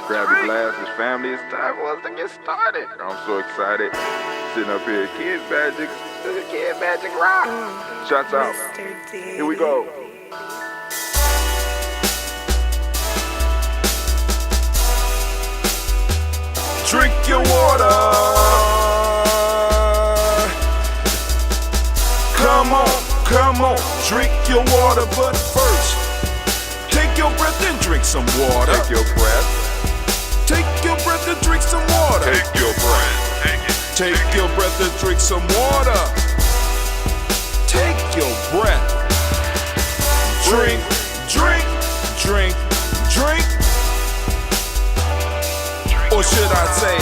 Grab your glasses, family. It's time for us to get started. I'm so excited. Sitting up here, Kid Magic. Kid Magic Rock. Shots out. Here we go. Drink your water. Come on, drink your water, but first, take your breath and drink some water. Take your breath. Take your breath and drink some water. Take your breath. Take your breath and drink some water. Take your breath. Drink, drink, drink, drink. Or should I say,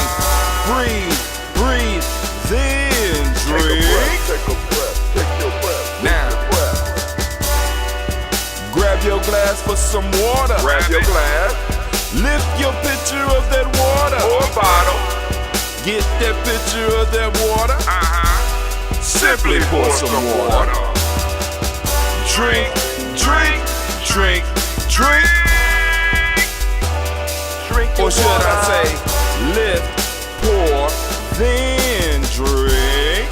breathe, breathe, then drink. Take a breath, take your breath. Now, grab your glass for some water. Grab your glass. Lift your pitcher of that water. Or bottle. Get that pitcher of that water. Simply pour some water. Drink, drink, drink, drink. Or should I say, lift, pour, then drink.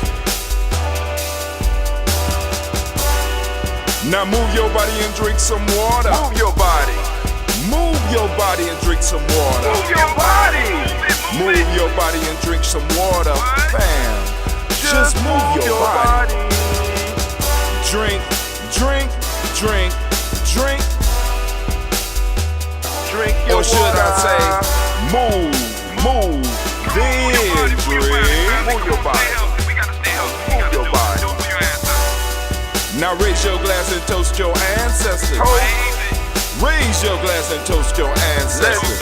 Now move your body and drink some water. Move your body. Move your body and drink some water. Move your body. Move your body and drink some water. Fam, just move your body. Drink, drink, drink, drink. Drink your or should water. I say, move, then drink. Move your body. Move your body. Now raise your glass and toast your ancestors. Raise your glass and toast your ancestors.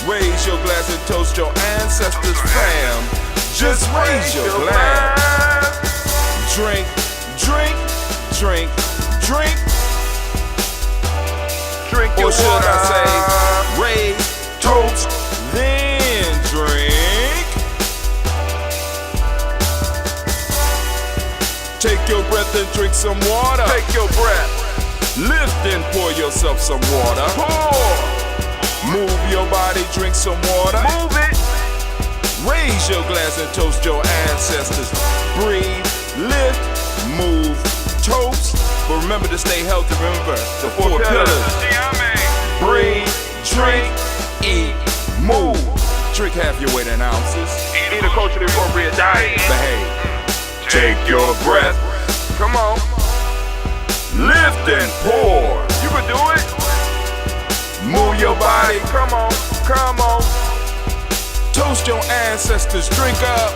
Raise your glass and toast your ancestors, fam. Just raise your glass. Drink, drink, drink, drink. Drink your or should water. I say, raise, toast, then drink. Take your breath and drink some water. Take your breath. Lift and pour yourself some water. Pour. Move your body, drink some water. Move it. Raise your glass and toast your ancestors. Breathe, lift, move, toast. But remember to stay healthy, remember the four pillars. Breathe, drink, eat, move. Drink half your weight in ounces. Eat a culturally appropriate diet. Behave. Take your breath. Come on. Lift and pour. You can do it. Move your body. Come on, come on. Toast your ancestors. Drink up.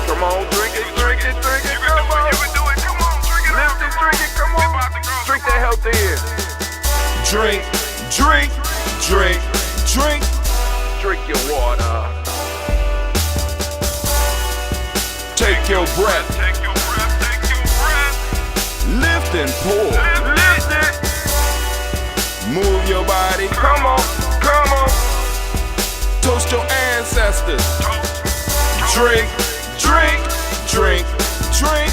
Come on, drink it, drink it, drink it. Come on. You can do it. Come on, drink it. Lift it, drink it. Come on. Drink that health in. Drink, drink, drink, drink. Drink your water. Take your breath. Take your breath. Take your breath. Lift and pour. Lift it. Move your body. Come on, come on. Toast your ancestors. Drink, drink, drink, drink.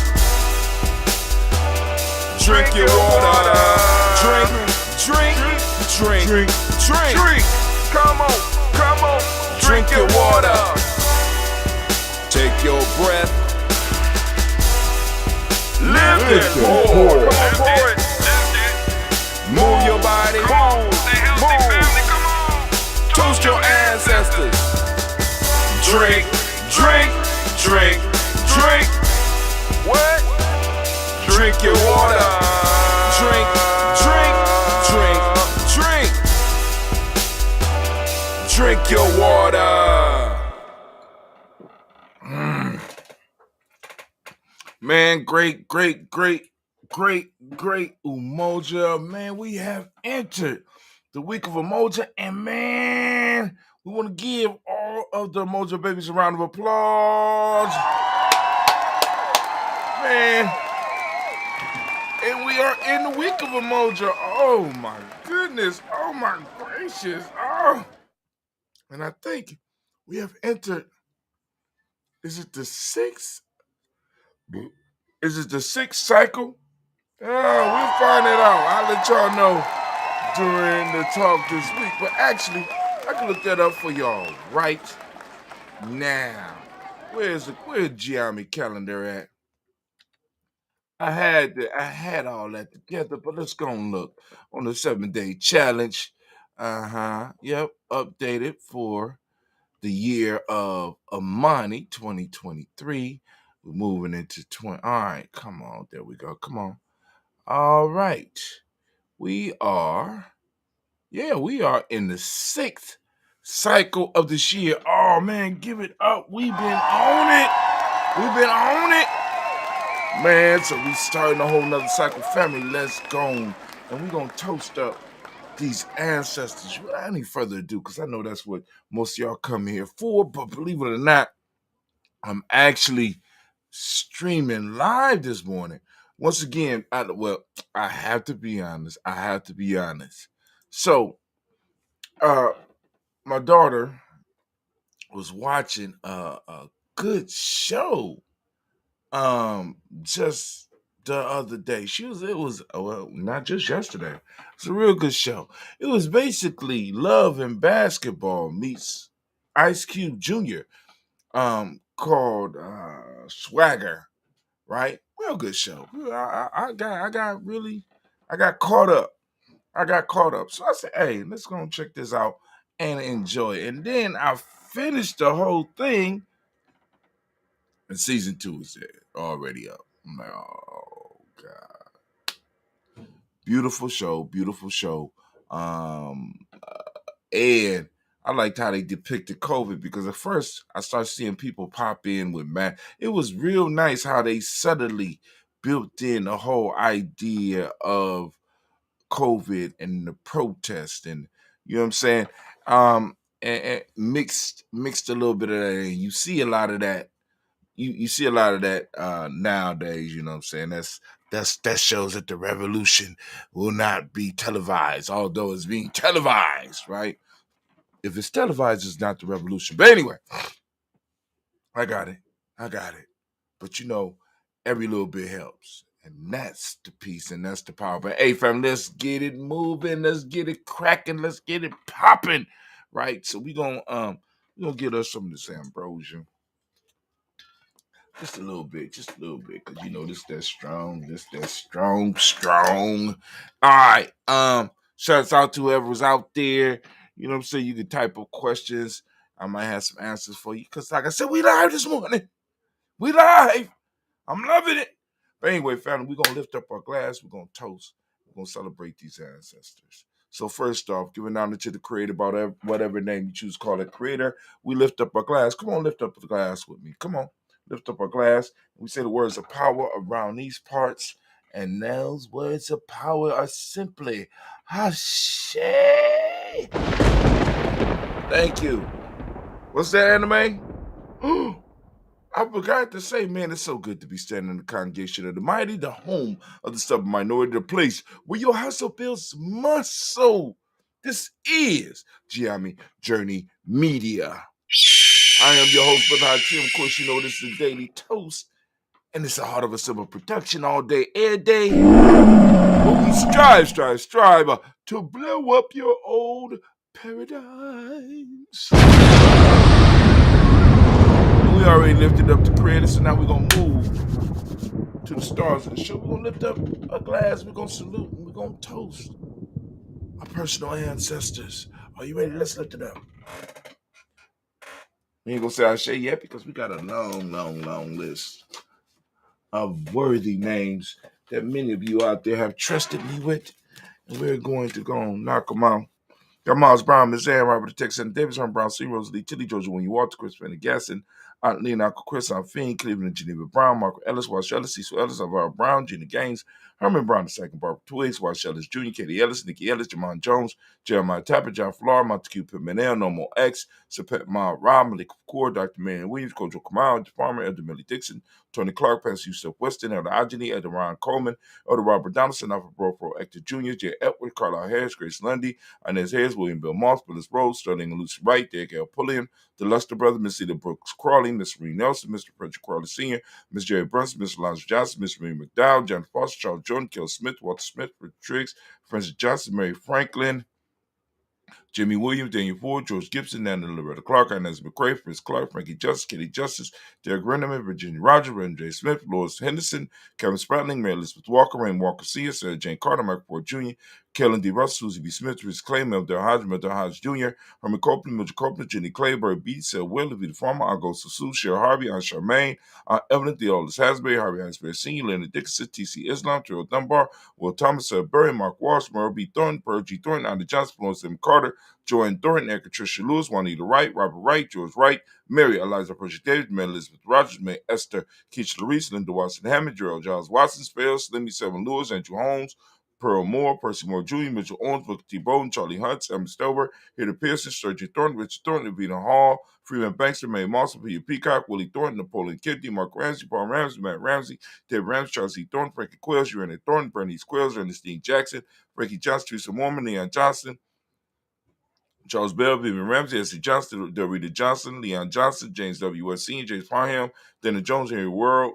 Drink your water. Drink, drink, drink, drink, drink. Come on, come on. Drink your water. Take your breath. Lift and pour. Come on, pour it. Move your body. Move. Toast your ancestors. Drink, drink, drink, drink. What? Drink your water. Drink, drink, drink, drink. Drink your water. Man, great Umoja. Man, we have entered the week of Umoja, and man, we want to give all of the Umoja babies a round of applause. Man, and we are in the week of Umoja. Oh my goodness, oh my gracious, oh. And I think we have entered, is it the sixth? Is it the sixth cycle? We'll find it out. I'll let y'all know during the talk this week. But actually, I can look that up for y'all right now. Where's Giammi calendar at? I had all that together, but let's go and look on the 7 day challenge. Yep, updated for the year of Amani 2023. We're moving into 20. All right, come on. There we go. Come on. All right. We are, we are in the sixth cycle of this year. Oh man, give it up. We've been on it. We've been on it. Man, so we starting a whole nother cycle. Family, let's go. And we're gonna toast up these ancestors. Without any further ado, because I know that's what most of y'all come here for, but believe it or not, I'm actually streaming live this morning. Once again, I have to be honest. I have to be honest. So, uh, my daughter was watching a good show just the other day. It was well, not just yesterday. It's a real good show. It was basically Love and Basketball meets Ice Cube Jr. Called Swagger, right? Real good show. I got caught up. I got caught up. So I said, hey, let's go and check this out and enjoy it. And then I finished the whole thing, and season 2 is there already up. I'm like, oh god, beautiful show, beautiful show. And I liked how they depicted COVID because at first I started seeing people pop in with masks. It was real nice how they subtly built in the whole idea of COVID and the protest, and you know what I'm saying. And mixed a little bit of that in. You see a lot of that. You see a lot of that nowadays. You know what I'm saying. That shows that the revolution will not be televised, although it's being televised, right? If it's televised, it's not the revolution. But anyway, I got it. I got it. But every little bit helps. And that's the peace and that's the power. But hey, fam, let's get it moving. Let's get it cracking. Let's get it popping. Right? So we gonna get us some of this ambrosia. Just a little bit, because this that strong. All right. Shouts out to whoever's out there. You know what I'm saying? You can type up questions. I might have some answers for you. Because like I said, we live this morning. We live. I'm loving it. But anyway, family, we're gonna lift up our glass, we're gonna toast, we're gonna celebrate these ancestors. So first off, giving honor to the creator, about whatever name you choose to call it creator, we lift up our glass. Come on, lift up the glass with me. Come on. Lift up our glass. We say the words of power around these parts. And those words of power are simply Hashe. Thank you. What's that, anime? I forgot to say, man, it's so good to be standing in the congregation of the mighty, the home of the stubborn minority, the place where your hustle builds muscle. This is Giammi Journey Media. I am your host, Brother Hakeem. Of course, you know this is a daily toast, and it's the heart of a simple production all day, every day. But we strive to blow up your old paradigms. We already lifted up the creator, so now we're going to move to the stars of the show. We're going to lift up a glass, we're going to salute, and we're going to toast our personal ancestors. Are you ready? Let's lift it up. We ain't going to say I say yet because we got a long list of worthy names that many of you out there have trusted me with, and we're going to go and knock them out. Got Miles Brown, Miss Ann, Robert Texas, Davis, Herm Brown, C. Rosalie, Tilly, Georgia, Winnie Walter, Chris Penny Gasson, Aunt Lena, Uncle Chris, Aunt Fiend, Cleveland, and Geneva Brown, Marco Ellis, Wash Ellis, Cecil Ellis, Alvaro Brown, Gina Gaines, Herman Brown II, Barbara Twigs, Wash Ellis Jr., Katie Ellis, Nikki Ellis, Jamon Jones, Jeremiah Tapper, John Flora, Montague Pimenel, Normal X, Sapet Ma Rob, Malik Kaur, Dr. Marion Williams, Kojo Kamal, Farmer, Elder Millie Dixon, Tony Clark, Pastor Yusuf Weston, Elder Ajani, Elder Ron Coleman, Elder Robert Donaldson, Alpha Bro Hector Jr., J. Edward, Carlisle Harris, Grace Lundy, Inez Hayes, William Bill Moss, Willis Rose, Sterling and Lucy Wright, Derek L. Pulliam, the Luster Brother, Miss Ida Brooks Crawley, Miss Marie Nelson, Mr. Frederick Crawley Sr., Miss Jerry Brunson, Miss Alonzo Johnson, Miss Marie McDowell, John Foster, Charles Jordan, Kel Smith, Walter Smith, Rick Triggs, Francis Johnson, Mary Franklin, Jimmy Williams, Daniel Ford, George Gibson, Nana Loretta Clark, Inez McCrae, Fritz Clark, Frankie Justice, Kitty Justice, Derek Renneman, Virginia Rogers, Brandon J. Smith, Lois Henderson, Kevin Spratling, Mary Elizabeth Walker, Rain Walker Sr., Sarah Jane Carter, Michael Ford Jr., Kellen D. Russell, Susie B. Smith, Rich Clay, Mel Hodge Jr., Herman Copeland, Mitchell Copeland, Jenny Clayburg, B. Sel Will, Vita Farmer, I'll go Sue, Cheryl Harvey, Aunt Charmaine, Evelyn Theodolus Hasbury, Harvey Hasbury Sr., Leonard Dixon, T.C. Islam, Terrell Dunbar, Will Thomas, Burry, Mark Walsh, Merle B. Thornton, Pearl G. Thornton, Andy Johnson, Florence M. Carter, Joanne Thornton, Erica Tricia Lewis, Juanita Wright, Robert Wright, George Wright, Mary Eliza Pershing Davis, Mary Elizabeth Rogers, May Esther Keach Larice, Linda Watson Hammond, Gerald Giles Watson, Spell, Slimmy Seven Lewis, Andrew Holmes, Pearl Moore, Percy Moore Jr., Mitchell Owens, Booker T. Bowden, Charlie Hunt, Emma Stover, Hilda Pearson, Sturgeon Thornton, Richard Thornton, Evita Hall, Freeman Bankster, Mae Moss, Peter Peacock, Willie Thornton, Napoleon Kennedy, Mark Ramsey, Paul Ramsey, Matt Ramsey, Dave Ramsey, Charles E. Thornton, Frankie Quills, Urena Thornton, Bernice Quills, Ernestine Jackson, Frankie Johnson, Teresa Mormon, Leon Johnson, Charles Bell, Vivian Ramsey, S.C. Johnston, Dorita Johnson, Leon Johnson, James W. S. Sr., James Parham, Dana Jones, Henry World,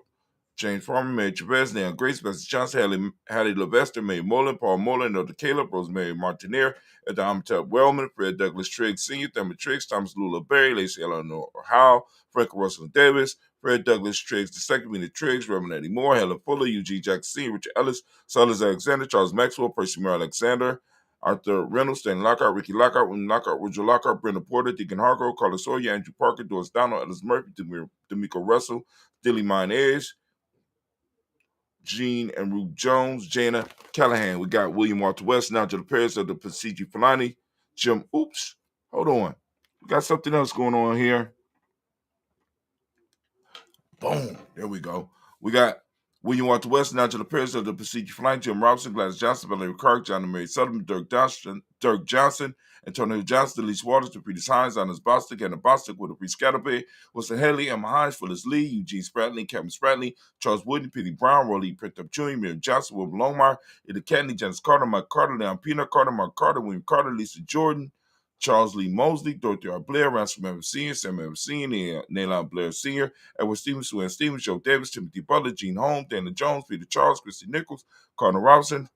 James Farmer, Mary Chavez, Leon Grace, Bessie Johnson, Hattie Levester, May Mullen, Paul Mullen, Elder Caleb, Rosemary Martinier, Edda Amitep Wellman, Fred Douglas Triggs Sr., Thurman Triggs, Thomas Lula Berry, Lacey Eleanor Howe, Frank Russell Davis, Fred Douglas Triggs II, Mina Triggs, Reverend Eddie Moore, Helen Fuller, Eugene Jackson Sr., Richard Ellis, Silas Alexander, Charles Maxwell, Percy Moore Alexander, Arthur Reynolds, Stanley Lockhart, Ricky Lockhart, William Lockhart, Roger Lockhart, Brenda Porter, Deacon Hargrove, Carlos Sawyer, Andrew Parker, Doris Donald, Ellis Murphy, D'Amico Russell, Dilly Mine Edge, Gene and Ruth Jones, Jana Callahan. We got William Walter West, Nigel Paris of the Pasigi Fulani, Jim. Oops, hold on. We got something else going on here. Boom. There we go. We got William Walter West, Nigel Paris of the Pasigi Fulani, Jim Robinson, Gladys Johnson, Valerie Clark, John and Mary Sutherland, Dirk Johnson, Antonio Johnson, Delise Waters, Depretis Hines, Anna's Bostic, Anna Bostic with a Priest Scatterby, Wilson Haley, Emma Hines, Phyllis Lee, Eugene Spratley, Kevin Spratley, Charles Wooden, Petey Brown, Rolly Printup Jr., Miriam Johnson, Wilbur Longmire, Ida Kennedy, Janice Carter, Mike Carter, Leon Peanut Carter, Mark Carter, William Carter, Lisa Jordan, Charles Lee Mosley, Dorothy R. Blair, Ransom Evans Sr., Sam Evans Sr., Nayland Blair Sr., Edward Stevens, Sue Ann Stevens, Joe Davis, Timothy Butler, Gene Holmes, Dana Jones, Peter Charles, Christy Nichols, Cardinal Robinson,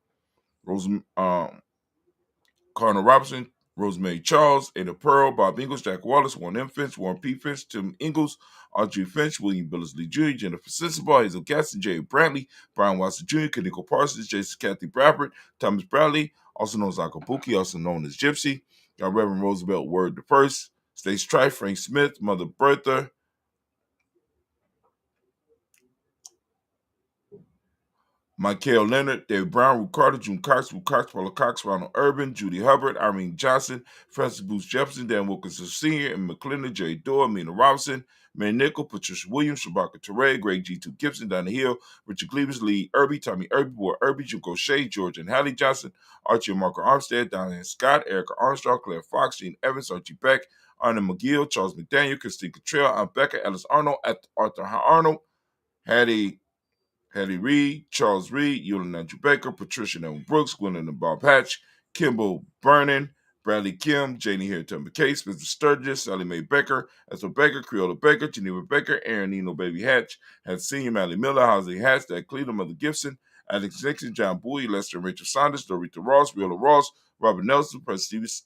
Rose, Cardinal Robinson, Rosemary Charles, Ada Pearl, Bob Ingles, Jack Wallace, Warren M. Finch, Warren P. Finch, Tim Ingles, Audrey Finch, William Billingsley Jr., Jennifer Sensible, Hazel Gaston, Jay Brantley, Brian Watson Jr., Kaniko Parsons, Jason Kathy Bradford, Thomas Bradley, also known as Akabuki, also known as Gypsy, got Reverend Roosevelt Word the First, Stace Trife, Frank Smith, Mother Bertha, Michael Leonard, David Brown, Ruth Carter, June Cox, Paula Cox, Ronald Urban, Judy Hubbard, Irene Johnson, Francis Booth Jefferson, Dan Wilkinson Sr., and McClendon, Jerry Dorr, Mina Robinson, Mary Nickel, Patricia Williams, Shabaka Teray, Greg G2 Gibson, Donna Hill, Richard Cleavers, Lee Irby, Tommy Irby, Boy Irby, Junko Shea, George and Hallie Johnson, Archie and Marco Armstead, Diane Scott, Erica Armstrong, Claire Fox, Gene Evans, Archie Beck, Arna McGill, Charles McDaniel, Christine Cottrell, Aunt Becca, Alice Arnold, Arthur Arnold, Hattie Reed, Charles Reed, Eulin Andrew Baker, Patricia Nelson Brooks, Gwendolyn and Bob Hatch, Kimball Vernon, Bradley Kim, Janie Harrington McKay, Spencer Sturgis, Sally Mae Baker, Ethel Baker, Creola Baker, Geneva Baker, Aaron Nino Baby Hatch, had Senior Mally Miller, Halsey Hatch, Dad Cleveland, Mother Gibson, Alex Nixon, John Bowie, Lester and Rachel Saunders, Dorita Ross, Wheeler Ross, Robert Nelson, Francis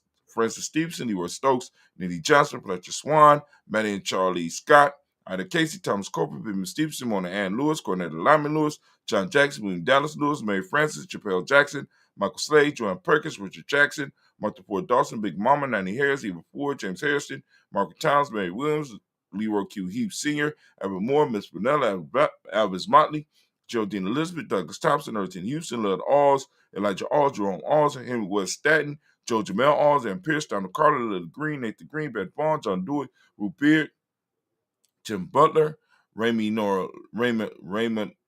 Stevenson, Leroy Stokes, Nitty Johnson, Fletcher Swan, Maddie and Charlie Scott, Ida Casey, Thomas Copeland, Pittman Stevenson, Mona Ann Lewis, Cornetta Lyman Lewis, John Jackson, William Dallas Lewis, Mary Francis, Chappelle Jackson, Michael Slade, Joanne Perkins, Richard Jackson, Martha Ford Dawson, Big Mama, Nanny Harris, Eva Ford, James Harrison, Margaret Towns, Mary Williams, Leroy Q. Heath Sr., Albert Moore, Miss Brunella, Alvis Motley, Geraldine Elizabeth, Douglas Thompson, Erton Houston, Lud Alls, Elijah Alls, Jerome Alls, Henry West Staten, Joe Jamel Alls, and Pierce, Donald Carter, Little Green, Nathan Green, Beth Vaughn, John Dewey, Ruth Beard, Tim Butler, Raymond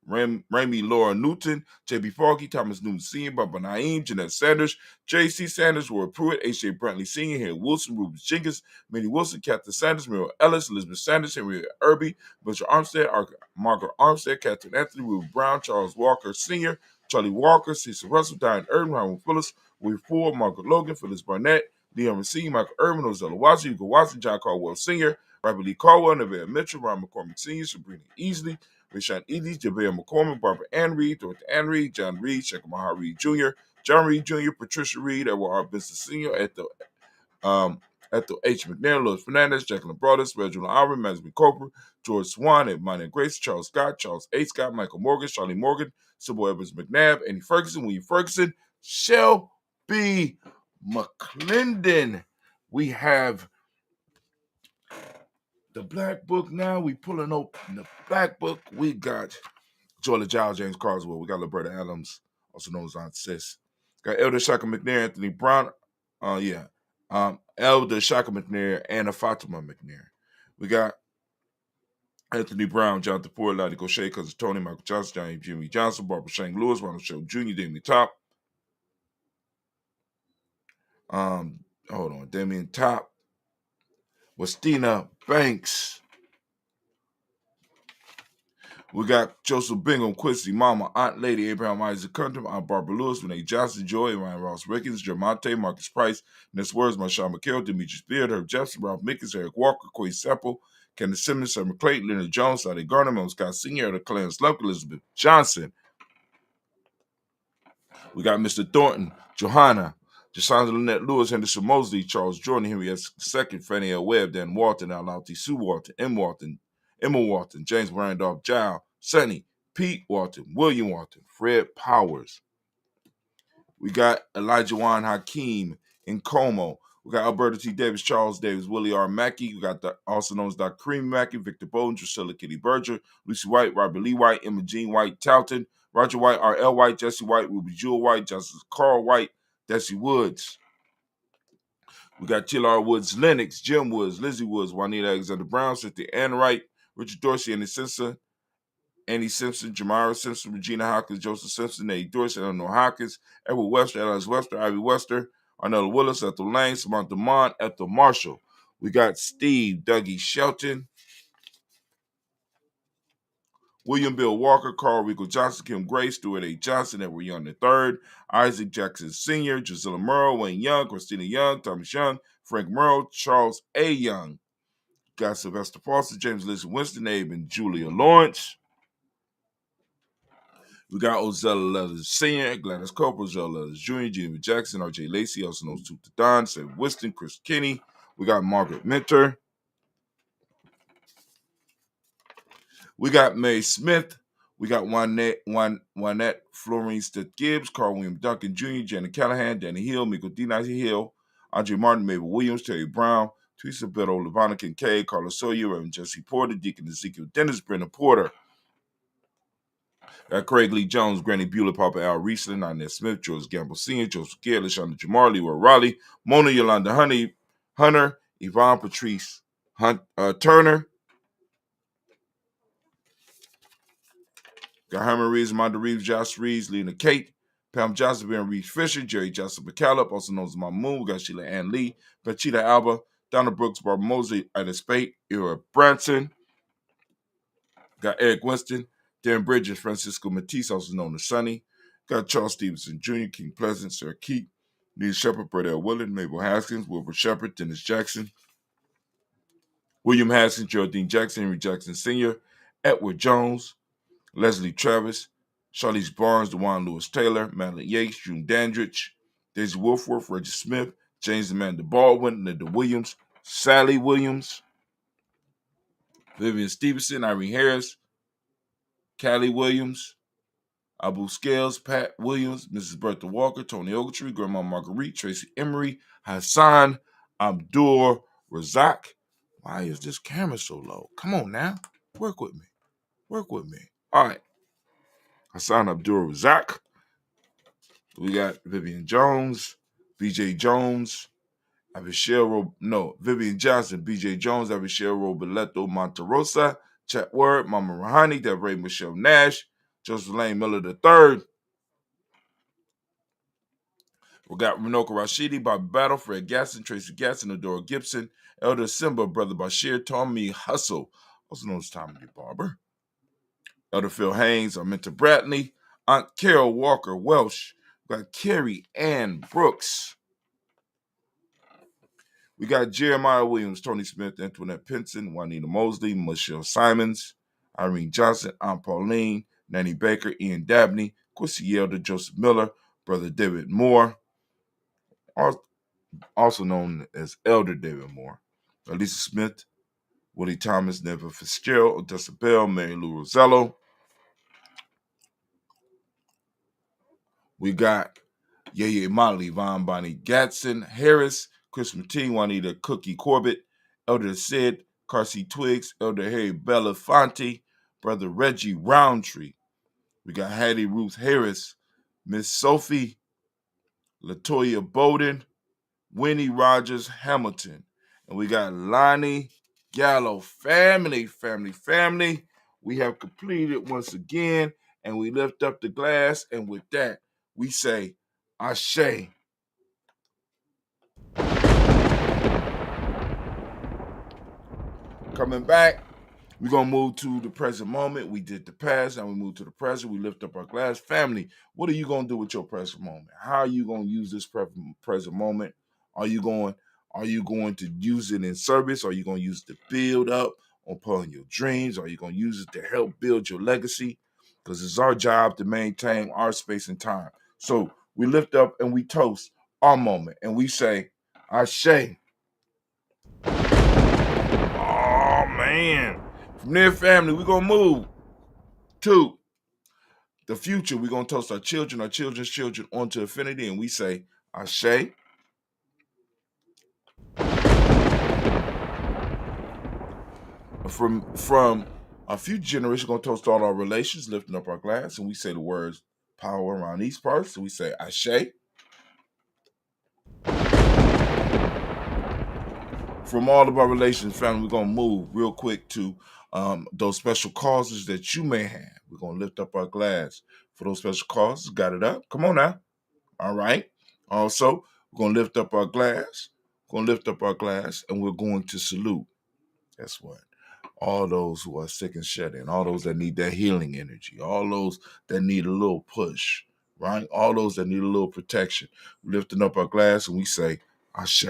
Laura Newton, J.B. Foggy, Thomas Newton Sr., Baba Naeem, Jeanette Sanders, J.C. Sanders, Roy Pruitt, H.J. Brantley Sr., Harry Wilson, Rubens Jenkins, Minnie Wilson, Catherine Sanders, Muriel Ellis, Elizabeth Sanders, Henry Irby, Butcher Armstead, Margaret Armstead, Catherine Anthony, Ruben Brown, Charles Walker Sr., Charlie Walker, Cecil Russell, Diane Irvin, Howard Phillips, Willie Ford, Margaret Logan, Phyllis Barnett, Leon Racine, Michael Irvin, Ozella Watson, Hugo Watson, John Caldwell Sr., Robert Lee Caldwell, Nevada Mitchell, Ron McCormick Sr., Sabrina Easley, Rashawn Edie, Javale McCormick, Barbara Ann Reed, Dorothy Ann Reed, John Reed, Shekhar Reed Jr., John Reed Jr., Patricia Reed, Edward R. Benson Sr., Ethel H. McNair, Louis Fernandez, Jacqueline Brothers, Reginald Aubrey, Mansby Cooper, George Swan, Edmund and Grace, Charles Scott, Charles A. Scott, Michael Morgan, Charlie Morgan, Sybil Evans McNabb, Annie Ferguson, William Ferguson, Shelby McClendon. We have the Black Book now. We pulling open the Black Book. We got Joy Giles, James Carswell. We got Liberta Adams, also known as Aunt Sis. Got Elder Shaka McNair, Anthony Brown. Elder Shaka McNair, Anna Fatima McNair. We got Anthony Brown, Jonathan Ford, Lottie Gaucher, Cousin Tony, Michael Johnson, Johnny Jimmy Johnson, Barbara Shane Lewis, Ronald Show Jr., Damien Top. Damien Top. Westina Banks. We got Joseph Bingham, Quincy, Mama, Aunt Lady, Abraham Isaac Cunningham, Aunt Barbara Lewis, Renee Johnson, Joy, Ryan Ross Rickens, Jermonte, Marcus Price, Ness Words, Marshawn McHale, Demetrius Beard, Herb Jefferson, Ralph Mickens, Eric Walker, Corey Sepple, Kenneth Simmons, Summer Clayton, Leonard Jones, Lottie Garner, Mel Scott Sr., Elder Clarence Lunk, Elizabeth Johnson. We got Mr. Thornton, Johanna, Jasandra Lynette Lewis, Henderson Mosley, Charles Jordan, Henry S. II, Fannie L. Webb, Dan Walton, Al Lauti, Sue Walton, Emma Walton, James Randolph, Giles, Sonny, Pete Walton, William Walton, Fred Powers. We got Elijah Juan Hakeem in Como. We got Alberta T. Davis, Charles Davis, Willie R. Mackey. We got also known as Dr. Cream Mackey, Victor Bowden, Drusilla Kitty Berger, Lucy White, Robert Lee White, Emma Jean White, Talton, Roger White, R.L. White, Jesse White, Ruby Jewel White, Justice Carl White, Desi Woods. We got T.L.R. Woods, Lennox, Jim Woods, Lizzie Woods, Juanita Alexander Brown, Cynthia Ann Wright, Richard Dorsey, Annie Simpson, Jamara Simpson, Regina Hawkins, Joseph Simpson, Eddie Dorsey, Eleanor Hawkins, Edward Webster, Alice Webster, Ivy Webster, Arnella Willis, Ethel Lane, Samantha Mond, Ethel Marshall. We got Steve, Dougie Shelton, William Bill Walker, Carl Rico Johnson, Kim Gray, Stuart A. Johnson, Edward Young III, Isaac Jackson Sr., Drusilla Murrow, Wayne Young, Christina Young, Thomas Young, Frank Murrow, Charles A. Young. Got Sylvester Foster, James Lizzie Winston, Abe, and Julia Lawrence. We got Ozella Leathers Sr., Gladys Cooper, Ozella Leathers Jr., Jennifer Jackson, R.J. Lacey, also known as Tooth to Don, Sam Winston, Chris Kinney. We got Margaret Minter. We got May Smith. We got Juanette Florine Stitt Gibbs, Carl William Duncan Jr., Janet Callahan, Danny Hill, Miko Dina Hill, Andre Martin, Mabel Williams, Terry Brown, Teresa Beto, Lavonna Kincaid, Carlos Sawyer, Reverend Jesse Porter, Deacon Ezekiel Dennis, Brenda Porter. Got Craig Lee Jones, Granny Bueller, Papa Al Riesling, Inez Smith, George Gamble Sr., Joseph Gale, LaShonda Jamar, Leroy Raleigh, Mona Yolanda Hunter, Yvonne Patrice Turner. Got Herman Reeves, Amanda Reeves, Josh Reeves, Lena Kate, Pam Johnson, Ben Reeves Fisher, Jerry Johnson McCallum, also known as Mama Moon. We got Sheila Ann Lee, Pachita Alba, Donna Brooks, Barbara Mosley, Ida Spate, Ira Branson. Got Eric Winston, Darren Bridges, Francisco Matisse, also known as Sonny. Got Charles Stevenson Jr., King Pleasant, Sarah Keat, Neil Shepard, Brett L. Willard, Mabel Haskins, Wilbur Shepard, Dennis Jackson, William Haskins, Geraldine Jackson, Henry Jackson Sr., Edward Jones, Leslie Travis, Charlize Barnes, DeJuan Lewis Taylor, Madeline Yates, June Dandridge, Daisy Wolfworth, Reggie Smith, James Amanda Baldwin, Linda Williams, Sally Williams, Vivian Stevenson, Irene Harris, Callie Williams, Abu Scales, Pat Williams, Mrs. Bertha Walker, Tony Ogletree, Grandma Marguerite, Tracy Emery, Hassan Abdul Razak. Why is this camera so low? Come on now. Work with me. All right. Hassan Abdul Razak. We got Vivian Jones, BJ Jones, Vivian Johnson, BJ Jones, Abigail Roberto Monterosa, Chet Word, Mama Rahani, Deborah Michelle Nash, Joseph Lane Miller III. We got Renoka Rashidi, Bobby Battle, Fred Gasson, Tracy Gasson, Adora Gibson, Elder Simba, Brother Bashir, Tommy Hustle, also known as Tommy Barber, Elder Phil Haynes, Arminta Bradley, Aunt Carol Walker Welsh. We got Carrie Ann Brooks. We got Jeremiah Williams, Tony Smith, Antoinette Pinson, Juanita Mosley, Michelle Simons, Irene Johnson, Aunt Pauline, Nanny Baker, Ian Dabney, Quincy Yelder, Joseph Miller, Brother David Moore, also known as Elder David Moore, Elisa Smith, Willie Thomas, Neville Fitzgerald, Odessa Bell, Mary Lou Rosello. We got Yaya Motley, Von Bonnie Gatson, Harris, Chris Martin, Juanita Cookie Corbett, Elder Sid, Carsey Twiggs, Elder Harry Belafonte, Brother Reggie Roundtree. We got Hattie Ruth Harris, Miss Sophie, Latoya Bowden, Winnie Rogers Hamilton. And we got Lonnie Gallo. Family. We have completed once again, and we lift up the glass, and with that, we say, Ashe. Coming back, we're going to move to the present moment. We did the past, now we move to the present. We lift up our glass. Family, what are you going to do with your present moment? How are you going to use this present moment? Are you going to use it in service? Are you going to use it to build up upon your dreams? Are you going to use it to help build your legacy? Because it's our job to maintain our space and time. So we lift up and we toast our moment, and we say, Ashe. Oh, man. From there, family, we're going to move to the future. We're going to toast our children's children onto infinity, and we say, Ashe. From our future generation, we're going to toast all our relations, lifting up our glass, and we say the words power around these parts, and we say, Ashe. From all of our relations, family, we're going to move real quick to those special causes that you may have. We're going to lift up our glass for those special causes. Got it up? Come on now. All right. Also, we're going to lift up our glass. And we're going to salute. Guess what? All those who are sick and shed in, all those that need that healing energy, all those that need a little push, right? All those that need a little protection. We're lifting up our glass and we say, Ashe.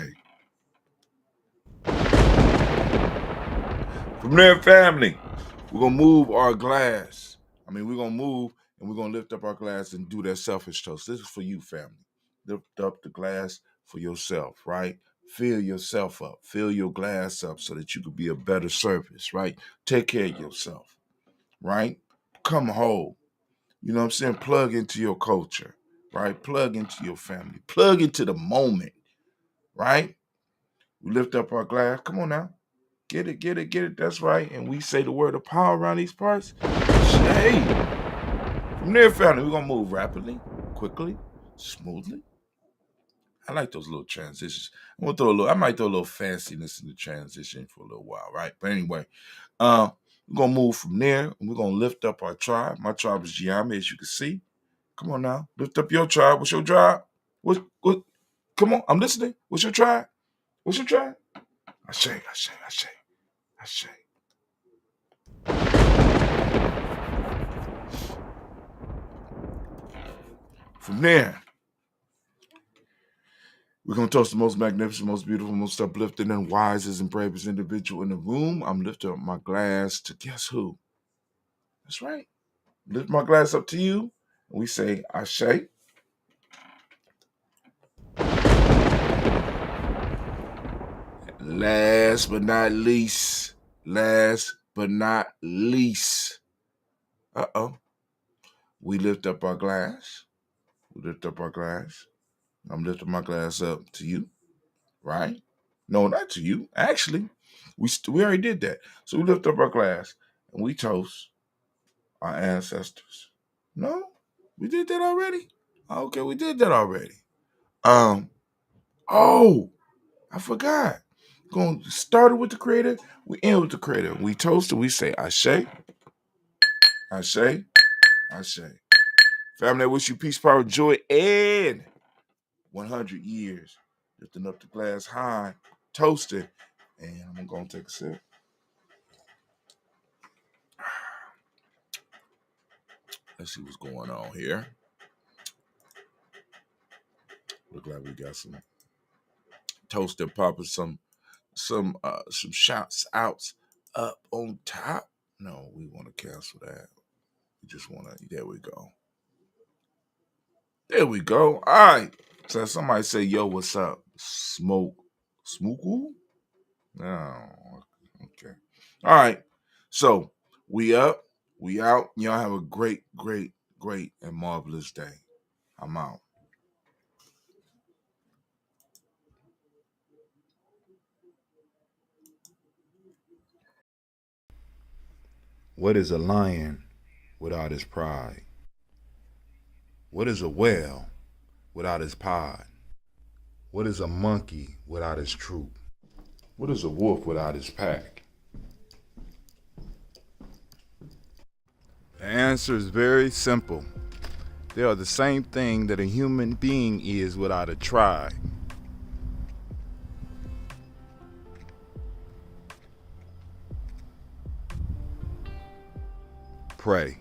From there, family, we're going to move our glass. We're going to move and we're going to lift up our glass and do that selfish toast. This is for you, family. Lift up the glass for yourself, right? Fill yourself up. Fill your glass up so that you can be a better service, right? Take care of yourself, right? Come whole. You know what I'm saying? Plug into your culture, right? Plug into your family. Plug into the moment, right? We lift up our glass. Come on now. Get it. That's right. And we say the word of power around these parts. Hey. From there, family, we're going to move rapidly, quickly, smoothly. I like those little transitions. I might throw a little fanciness in the transition for a little while, right? But anyway, we're going to move from there, and we're going to lift up our tribe. My tribe is Giami, as you can see. Come on now. Lift up your tribe. What's your tribe? What? Come on. I'm listening. What's your tribe? Ashe. From there, we're going to toast the most magnificent, most beautiful, most uplifting, and wisest and bravest individual in the room. I'm lifting up my glass to guess who? That's right. Lift my glass up to you, and we say, Ashe. Last but not least. We lift up our glass. I'm lifting my glass up to you, right? No, not to you. Actually, we already did that. So we lift up our glass and we toast our ancestors. No, we did that already. Okay, we did that already. I forgot. Going started with the creator, we end with the creator. We toast and we say Ashe. Family, I wish you peace, power, joy, and 100 years. Lifting up the glass high, toasting, and I'm going to take a sip. Let's see what's going on here. Look like we got some toasting popping, some shouts outs up on top. No, we want to cancel that. We just want to. There we go. All right. So somebody say, "Yo, what's up?" Smooku? No. Okay. All right. So we up, we out. Y'all have a great, great, great, and marvelous day. I'm out. What is a lion without his pride? What is a whale without his pod? What is a monkey without his troop? What is a wolf without his pack? The answer is very simple. They are the same thing that a human being is without a tribe. Pray.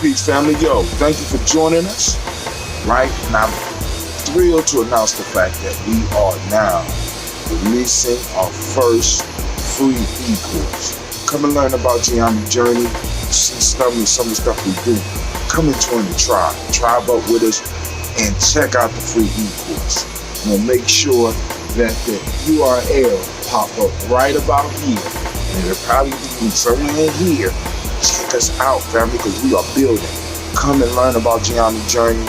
Peace, family. Yo, thank you for joining us. Right? And I'm thrilled to announce the fact that we are now releasing our first free e-course. Come and learn about Geometry Journey, see some of the stuff we do. Come and join the tribe. Tribe up with us and check out the free e-course. We'll make sure that the URL pop up right about here. And it'll probably be somewhere in here. Check us out, family, because we are building. Come and learn about Geometry Journey,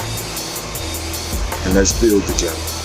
and let's build together.